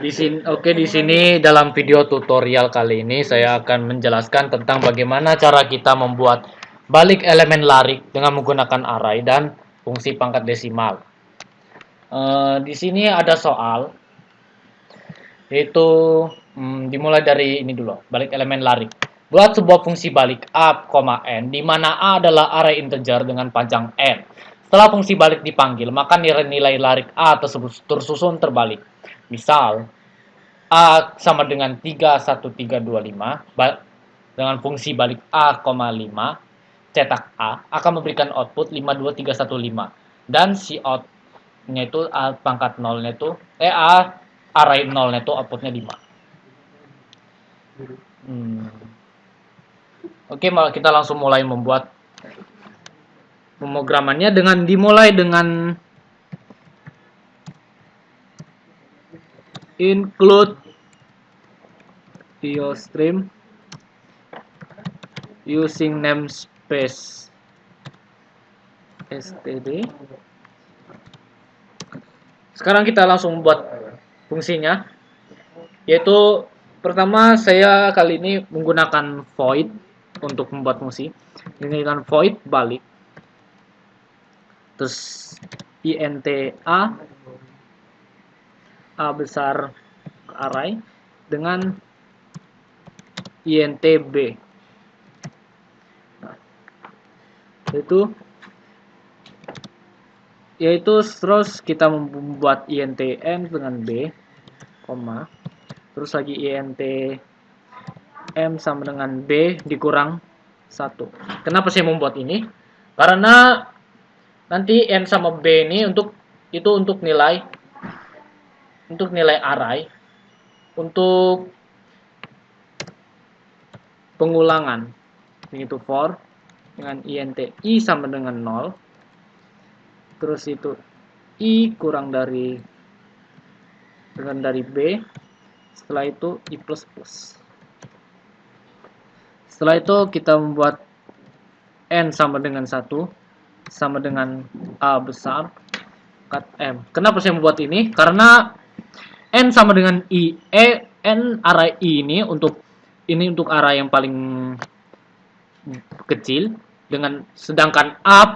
Di sini dalam video tutorial kali ini saya akan menjelaskan tentang bagaimana cara kita membuat balik elemen larik dengan menggunakan array dan fungsi pangkat desimal. Di sini ada soal, yaitu dimulai dari ini dulu, balik elemen larik. Buat sebuah fungsi balik a, n, di mana a adalah array integer dengan panjang n. Setelah fungsi balik dipanggil, maka nilai-nilai larik a tersebut tersusun terbalik. Misal, a sama dengan 31325 dengan fungsi balik a, 5 cetak a akan memberikan output 52315 dan si outnya itu a pangkat 0-nya itu a array 0-nya itu outputnya 5. Oke, kita langsung mulai membuat pemrogramannya dengan dimulai dengan include IOStream using namespace std. Sekarang kita langsung membuat fungsinya, yaitu pertama saya kali ini menggunakan void untuk membuat fungsi dengan void balik, terus int a besar array dengan int b. Nah, yaitu terus kita membuat int m dengan b, terus lagi int m sama dengan b dikurang 1. Kenapa saya membuat ini? Karena nanti n sama b ini untuk nilai array untuk pengulangan, yaitu for dengan int i sama dengan 0, terus itu i kurang dari b, setelah itu i plus plus. Setelah itu kita membuat n sama dengan 1 sama dengan a besar cut m. Kenapa saya membuat ini? Karena n sama dengan i, n array i ini untuk array yang paling kecil, dengan sedangkan a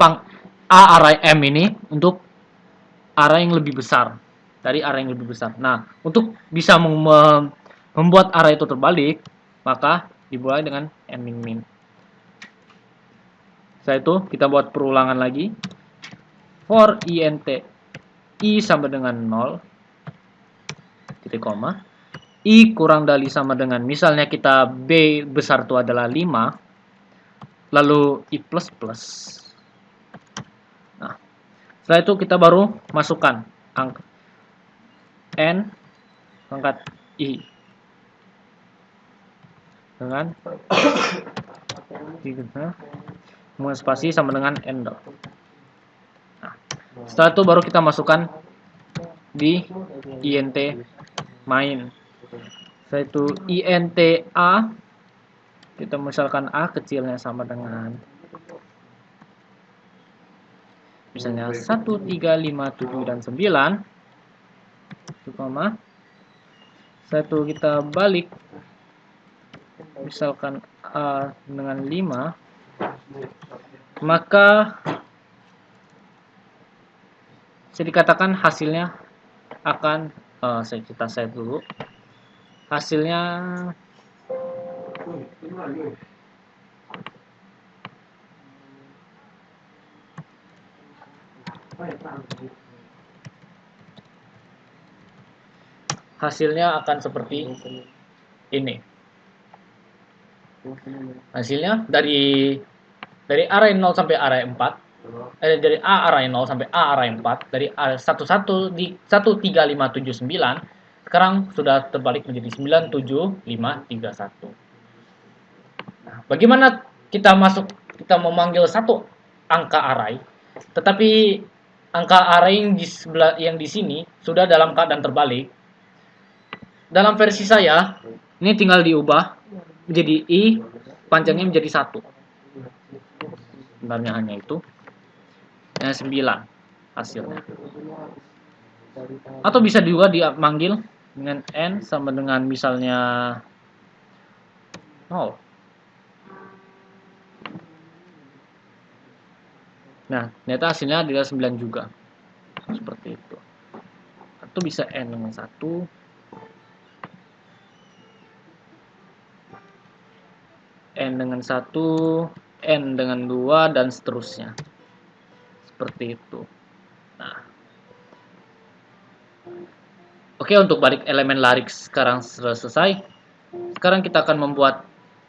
array m ini untuk array yang lebih besar, dari array yang lebih besar. Nah, untuk bisa membuat array itu terbalik, maka dimulai dengan n min min. Setelah itu kita buat perulangan lagi, for int i sama dengan 0 titik koma, i kurang dari sama dengan, misalnya kita b besar itu adalah 5, lalu i plus plus. Nah, setelah itu kita baru masukkan angka n pangkat i dengan spasi sama dengan n dot. Nah, setelah itu baru kita masukkan di int main. Setelah itu int a, kita misalkan a kecilnya sama dengan misalnya 1, 3, 5, 7, dan 9, setelah itu kita balik, misalkan a dengan 5, maka bisa dikatakan hasilnya akan kita set dulu, hasilnya akan seperti ini. Hasilnya dari array 0 sampai array 4, dari a array 0 sampai a array 4, dari 13579 sekarang sudah terbalik menjadi 97531. Nah, bagaimana kita memanggil satu angka array, tetapi angka array yang di sini sudah dalam keadaan terbalik. Dalam versi saya, ini tinggal diubah menjadi i, panjangnya menjadi 1. Sebenarnya hanya itu. 9 hasilnya. Atau bisa juga dipanggil dengan n sama dengan misalnya 0. Nah, ternyata hasilnya adalah 9 juga. Seperti itu. Atau bisa n dengan 1, n dengan 1, n dengan 2, dan seterusnya. Seperti itu. Nah, oke, untuk balik elemen larik sekarang selesai. Sekarang kita akan membuat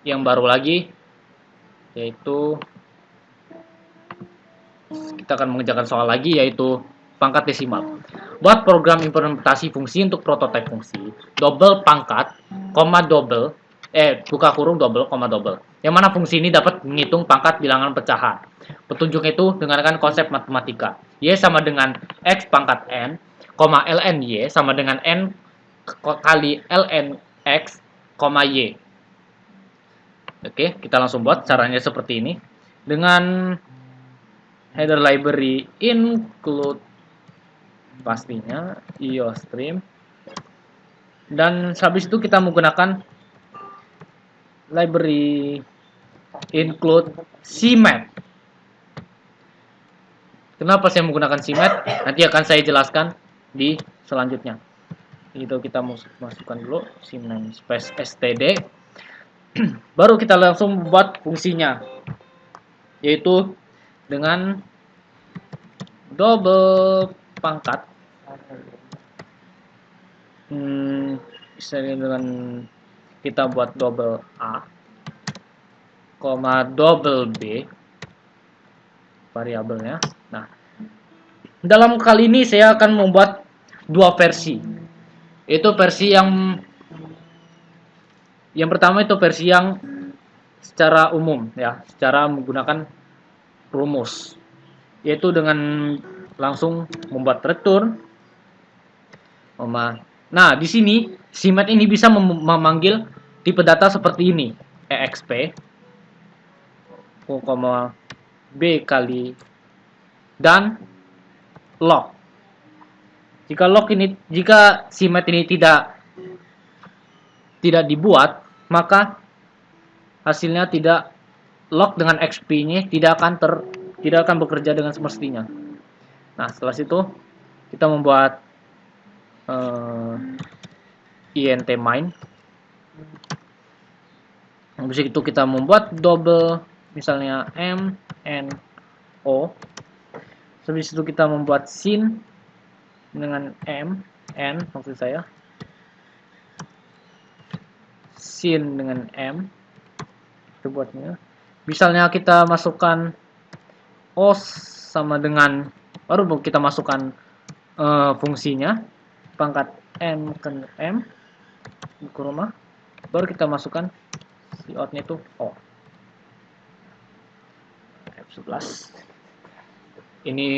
yang baru lagi, yaitu kita akan mengerjakan soal lagi, yaitu pangkat desimal. Buat program implementasi fungsi untuk prototipe fungsi, double pangkat, koma double, buka kurung double, koma double. Yang mana fungsi ini dapat menghitung pangkat bilangan pecahan. Petunjuk itu dengarkan konsep matematika. Y sama dengan X pangkat N, koma ln Y sama dengan N kali ln X, koma Y. Oke, kita langsung buat caranya seperti ini. Dengan header library include pastinya IOStream, dan habis itu kita menggunakan library include CMath. Kenapa saya menggunakan CMath? Nanti akan saya jelaskan di selanjutnya. Itu kita masukkan dulu CMath space std. Baru kita langsung buat fungsinya, yaitu dengan double pangkat, misalnya dengan kita buat double A, koma double B variabelnya. Nah, dalam kali ini saya akan membuat dua versi. Itu versi yang pertama itu versi yang secara umum ya, secara menggunakan rumus, yaitu dengan langsung membuat return. Nah, di sini CMath ini bisa memanggil tipe data seperti ini, exp b kali dan log. Jika CMath ini tidak dibuat, maka hasilnya tidak log dengan xp-nya tidak akan bekerja dengan semestinya. Nah, setelah itu kita membuat int main. Habis itu kita membuat double misalnya m n o. Habis itu kita membuat sin dengan m n, maksud saya sin dengan m. Itu buatnya. Misalnya kita masukkan os sama dengan, baru kita masukkan fungsinya pangkat m ke m ke rumah, baru kita masukkan si outnya itu o. F11 ini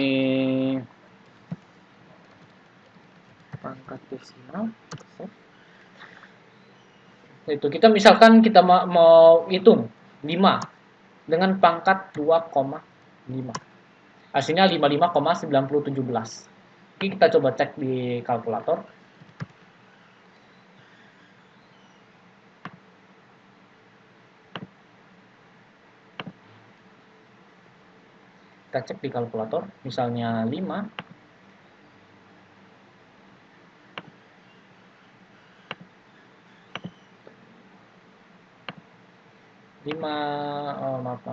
pangkat desimal. Itu kita misalkan kita mau hitung 5 dengan pangkat 2,5, hasilnya 55,9017. Oke, kita coba cek di kalkulator. Kita cek di kalkulator, misalnya 5 maaf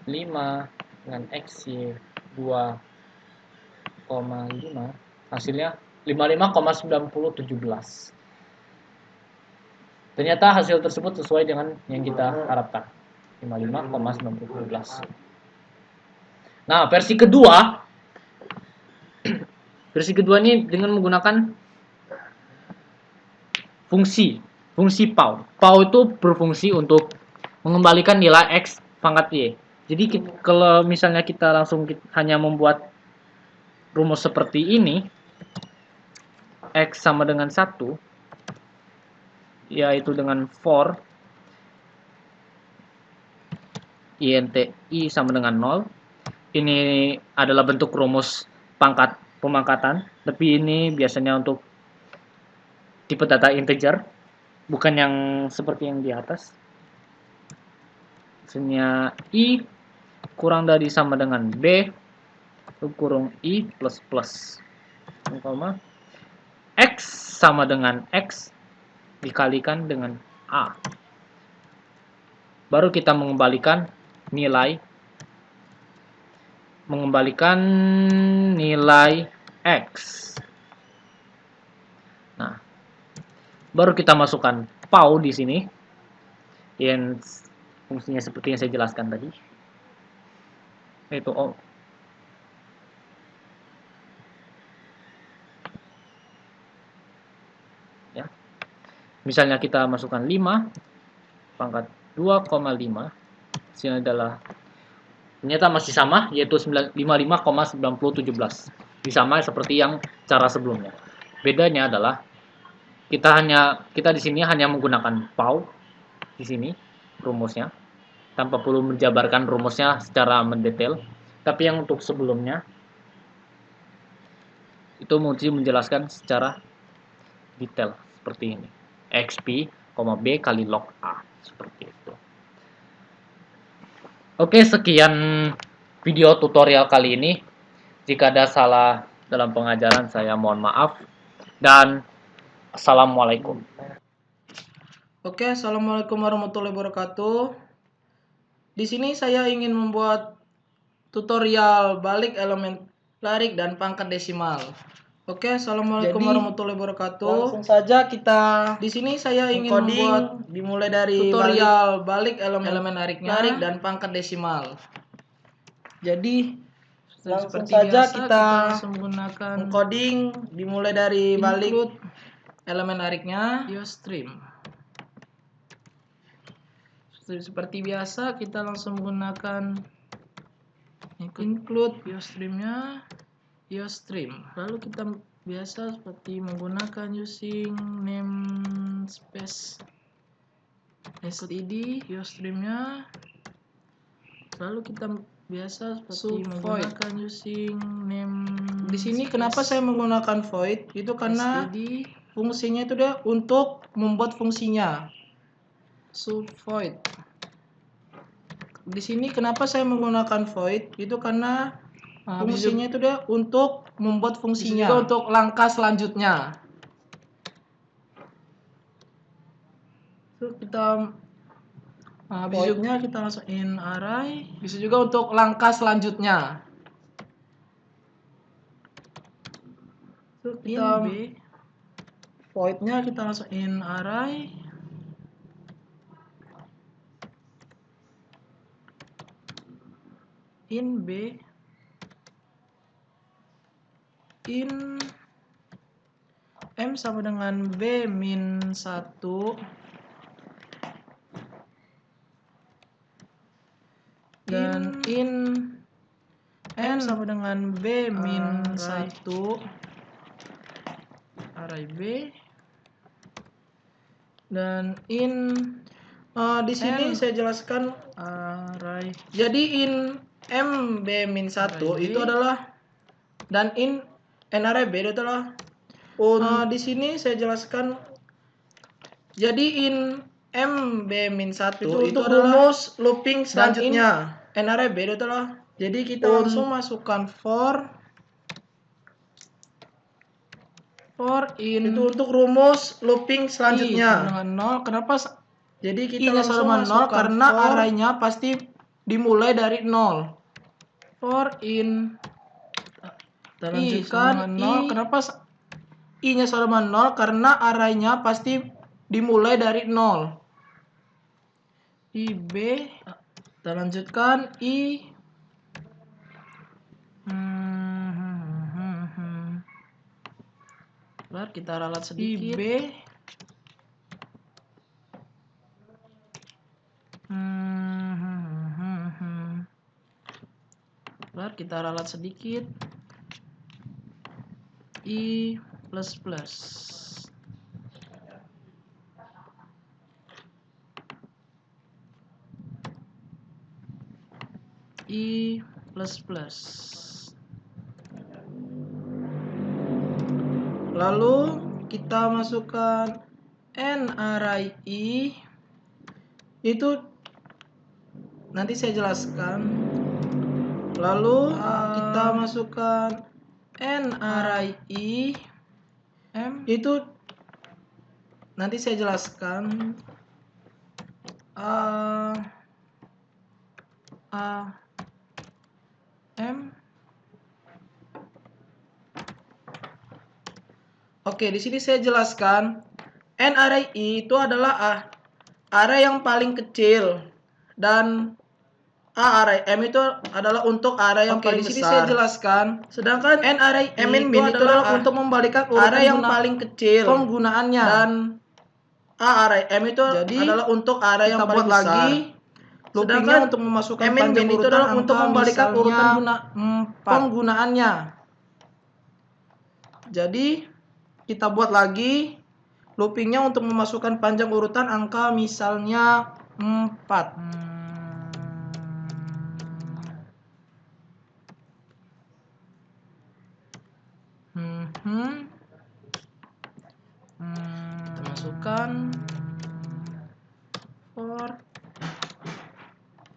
5 dengan XY 2,5, hasilnya 55,9017. Ternyata hasil tersebut sesuai dengan yang kita harapkan, 55,9017. Nah, versi kedua ini dengan menggunakan fungsi PAU. PAU itu berfungsi untuk mengembalikan nilai X pangkat Y. Jadi kalau misalnya kita langsung hanya membuat rumus seperti ini, X sama dengan 1, yaitu dengan for int I sama dengan 0. Ini adalah bentuk rumus pemangkatan, tapi ini biasanya untuk tipe data integer, bukan yang seperti yang di atas. Hasilnya I kurang dari sama dengan B kurung I plus plus, X sama dengan X dikalikan dengan A. Baru kita mengembalikan nilai X. Nah, baru kita masukkan PAU di sini yang fungsinya seperti yang saya jelaskan tadi, yaitu ya. Misalnya kita masukkan 5 pangkat 2,5, hasilnya adalah ternyata masih sama, yaitu 55,9017. Sama seperti yang cara sebelumnya. Bedanya adalah kita di sini hanya menggunakan PAU di sini rumusnya, tanpa perlu menjabarkan rumusnya secara mendetail. Tapi yang untuk sebelumnya itu mesti menjelaskan secara detail seperti ini. XP, B kali log A, seperti itu. Oke, sekian video tutorial kali ini. Jika ada salah dalam pengajaran, saya mohon maaf. Dan assalamualaikum. Oke, assalamualaikum warahmatullahi wabarakatuh. Di sini saya ingin membuat tutorial balik elemen larik dan pangkat desimal. Oke, assalamualaikum warahmatullahi wabarakatuh. Langsung saja kita. Di sini saya ingin membuat dimulai dari tutorial balik elemen larik dan pangkat desimal. Jadi langsung saja kita menggunakan encoding dimulai dari balik elemen lariknya IOStream. Seperti biasa kita langsung menggunakan include IOStream-nya, IOStream. Lalu kita biasa seperti menggunakan using namespace std IOStream-nya. Lalu kita biasa seperti menggunakan using name. Di sini kenapa saya menggunakan void? Itu karena fungsinya itu dia untuk membuat fungsinya. Void. Di sini kenapa saya menggunakan void? Itu karena fungsinya itu dia untuk membuat fungsinya. Juga untuk langkah selanjutnya. Kita voidnya kita langsung in array. Bisa juga untuk langkah selanjutnya. Kita voidnya kita langsung in array. In B in M sama dengan B min 1 dan in N sama dengan B min 1 array B dan in di sini saya jelaskan array. Jadi in M B min 1 itu adalah dan in N array B itu adalah di sini saya jelaskan. Jadi in M B min 1 itu adalah rumus looping selanjutnya. N array B itu adalah. Jadi kita langsung masukkan for in itu untuk rumus looping selanjutnya. Dengan 0. Kenapa? Jadi kita langsung masukkan 0 karena array-nya pasti dimulai dari 0. For in kita lanjutkan I. Kenapa I-nya sama 0? Karena array-nya pasti dimulai dari 0. IB kita lanjutkan I kita ralat sedikit. IB kita ralat sedikit. I plus plus. I plus plus. Lalu kita masukkan n array I, itu nanti saya jelaskan. Lalu kita masukkan n array I, itu nanti saya jelaskan. M. Oke, di sini saya jelaskan n array I itu adalah array yang paling kecil dan array M itu adalah untuk array yang paling besar. Di sini saya jelaskan, sedangkan n array I itu adalah untuk membalikan urutan array yang paling kecil penggunaannya, dan array M itu adalah untuk array yang paling besar. Loopingnya untuk memasukkan panjang urutan itu adalah untuk membalikan urutan penggunaannya. Jadi kita buat lagi loopingnya untuk memasukkan panjang urutan angka misalnya 4. Kita masukkan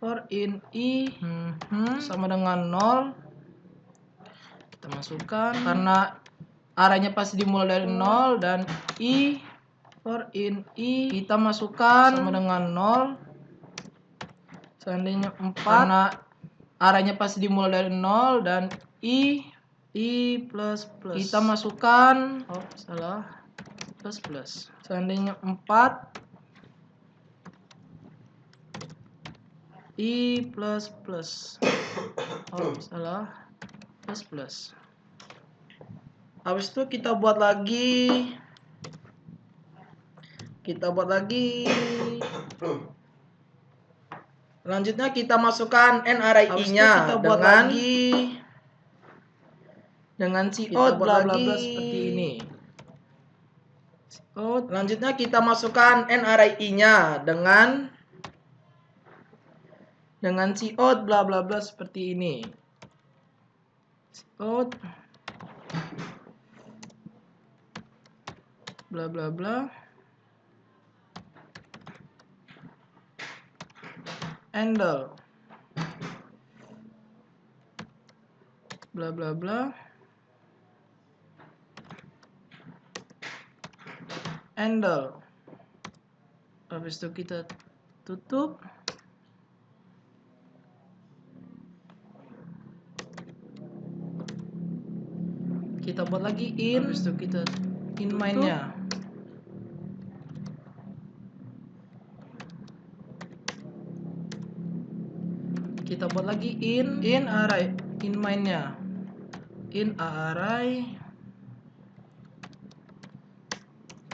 for in I sama dengan 0. Kita masukkan karena arahnya pasti dimulai dari 0, dan I for in I kita masukkan sama dengan 0. Seandainya 4 karena arahnya pasti dimulai dari 0, dan I plus plus kita masukkan plus plus. Seandainya 4 I plus plus. Plus plus. Habis itu kita buat lagi. Selanjutnya kita masukkan n array I-nya dengan cout bla bla bla seperti ini. Selanjutnya kita masukkan n array I-nya dengan cout bla bla bla seperti ini. Cout bla bla bla handle bla bla bla handle. Habis itu kita tutup. Kita buat lagi in. Habis itu kita in main-nya. Kita buat lagi in array, in main-nya. In array.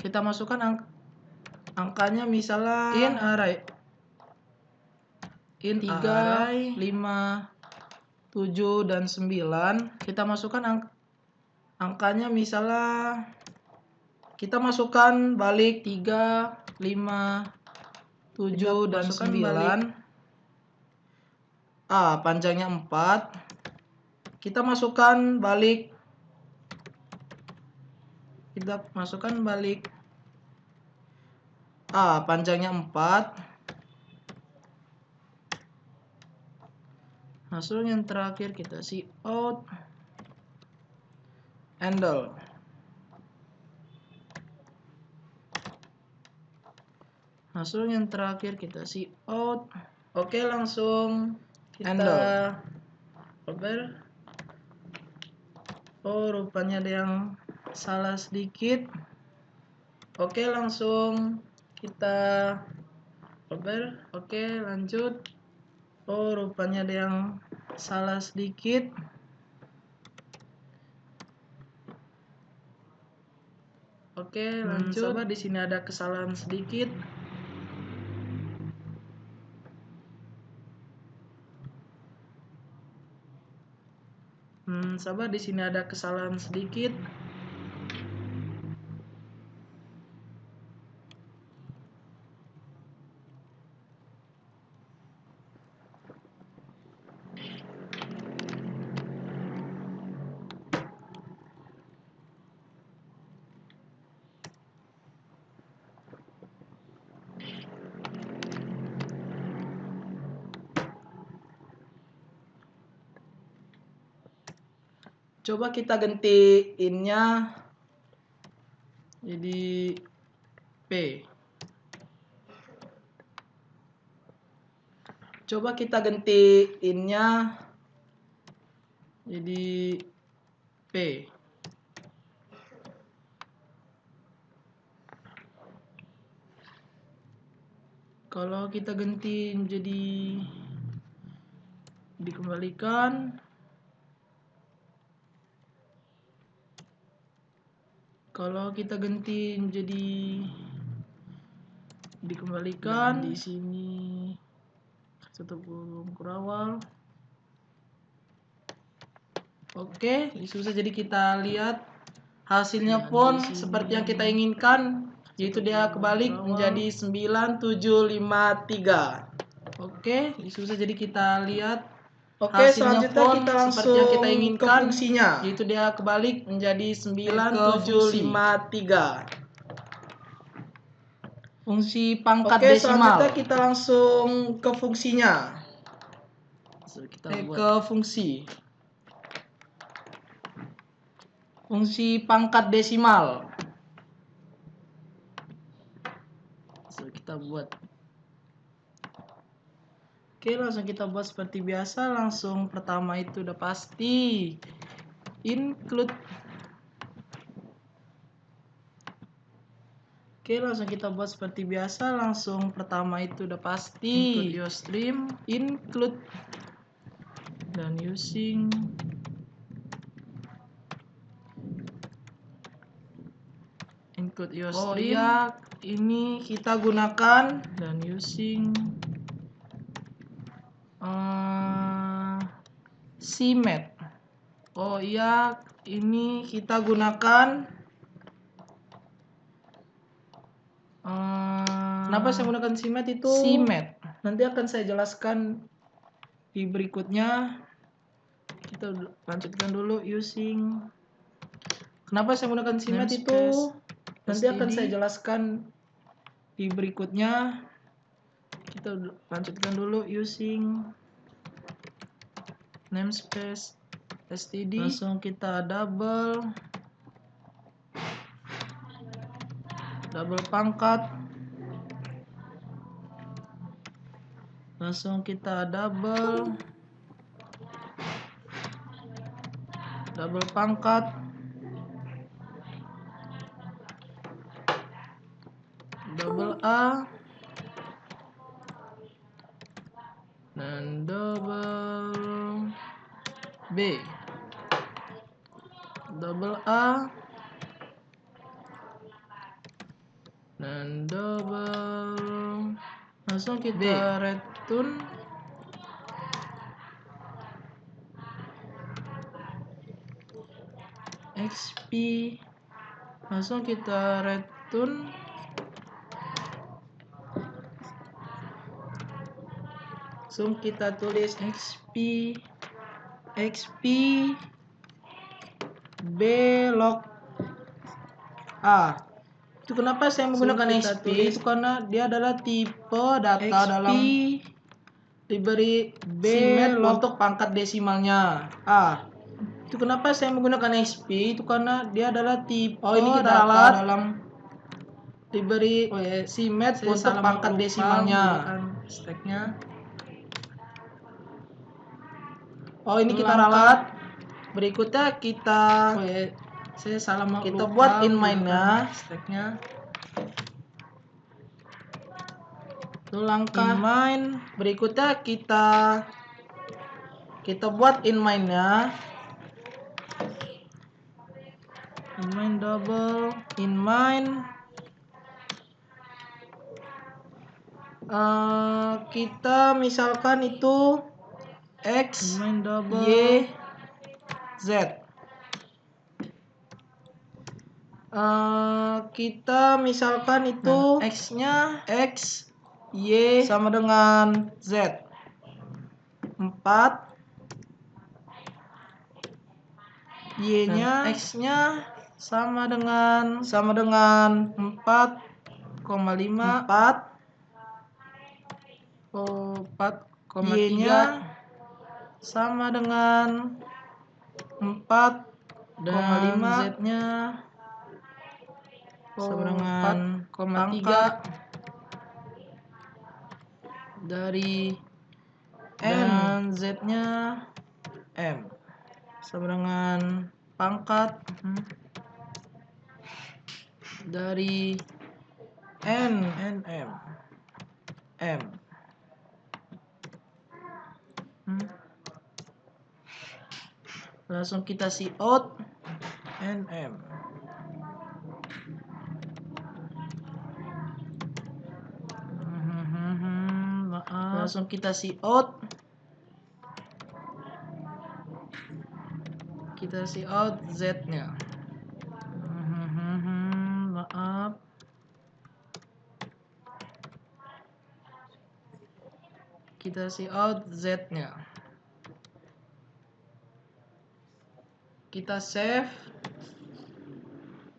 Kita masukkan angkanya misalnya in array. In 3, 5, 7 dan 9. Kita masukkan angkanya misalnya kita masukkan balik 3, 5, 7 dan 9. Panjangnya 4. Kita masukkan balik panjangnya 4. Hasil yang terakhir kita cout handle. Hasil yang terakhir kita cout. Oke, langsung kita cover. Rupanya ada yang salah sedikit. Oke, langsung kita cover. Oke, lanjut. Rupanya ada yang salah sedikit. Oke, lanjut. Coba di sini ada kesalahan sedikit. Sabar, di sini ada kesalahan sedikit. Coba kita ganti in-nya jadi P. Coba kita ganti in-nya jadi P. Kalau kita ganti jadi dikembalikan. Kalau kita ganti jadi dikembalikan, di sini tutup kurung kurawal. Oke, susah, jadi kita lihat hasilnya pun seperti yang kita inginkan, yaitu dia kebalik menjadi 9753. Oke, susah, jadi kita lihat hasilnya pun seperti yang kita inginkan, fungsinya, yaitu dia kebalik menjadi 9753. Fungsi pangkat desimal. Selanjutnya kita langsung ke fungsinya. Ke fungsi. Fungsi pangkat desimal. Kita buat. Oke, langsung kita buat seperti biasa. Langsung pertama itu udah pasti include. Oke, langsung kita buat seperti biasa. Langsung pertama itu udah pasti include your stream, include, dan using include your stream. Oh ya, ini kita gunakan dan using CMAT. Oh iya, ini kita gunakan. Kenapa saya menggunakan CMAT itu? CMAT. Nanti akan saya jelaskan di berikutnya. Kita lanjutkan dulu using. Kenapa saya menggunakan CMAT itu? Nanti akan saya jelaskan di berikutnya. Kita lanjutkan dulu using namespace std. Langsung kita double pangkat. Langsung kita double pangkat. Double A dan double B. Double A dan double. Langsung kita return XP. Langsung kita return langsung kita tulis XP belok A. Itu kenapa saya menggunakan XP? Itu karena dia adalah tipe data XP dalam diberi belok untuk pangkat desimalnya A. Itu kenapa saya menggunakan XP? Itu karena dia adalah tipe ini kita data dalam diberi CMAT untuk pangkat desimalnya. Stacknya. Oh, ini kita ralat. Berikutnya kita kita buat in main-nya. Stacknya. Itu langkah in main. Berikutnya kita buat in main-nya. In main double in main. Kita misalkan itu X, Y, Z. Kita misalkan itu X-nya X, Y sama dengan Z. 4. Y-nya X-nya sama dengan 4,5. 4,3. Y-nya sama dengan 4,5. dan Z-nya sama dengan pangkat dari N, dan Z-nya M sama dengan pangkat dari N, M. Langsung kita see out NM. Maaf. Langsung kita see out. Kita see out Z-nya. Maaf. Kita see out Z-nya. Kita save.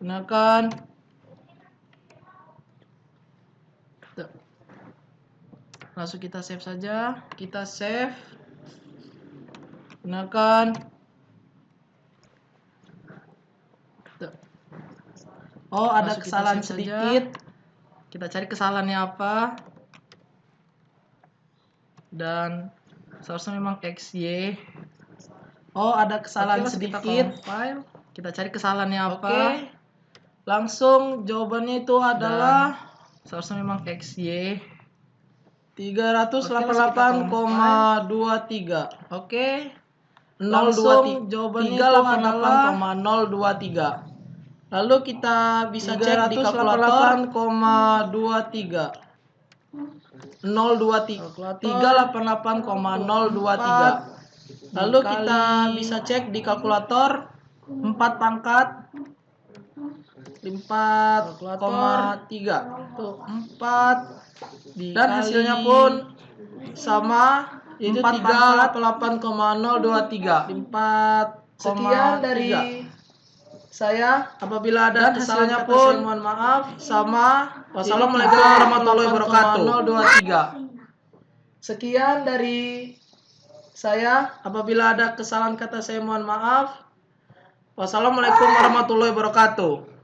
Gunakan langsung kita save saja. Kita save. Gunakan ada kesalahan sedikit. Kita cari kesalahannya apa. Dan seharusnya memang XY. Ada kesalahan sedikit. Kita cari kesalahannya apa. Langsung jawabannya itu adalah seharusnya memang XY 388,23. Oke. Langsung jawabannya itu adalah 023. Lalu kita bisa cek di kalkulator 023. 388,023. Lalu kita bisa cek di kalkulator 4 pangkat 4,3. Tuh 4 dan hasilnya pun sama, yaitu 388,023. 4. Sekian dari saya. Apabila ada kesalahannya pun mohon maaf. Sama. Wassalamualaikum warahmatullahi wabarakatuh. 023. Sekian dari saya. Apabila ada kesalahan kata saya mohon maaf. Wassalamualaikum warahmatullahi wabarakatuh.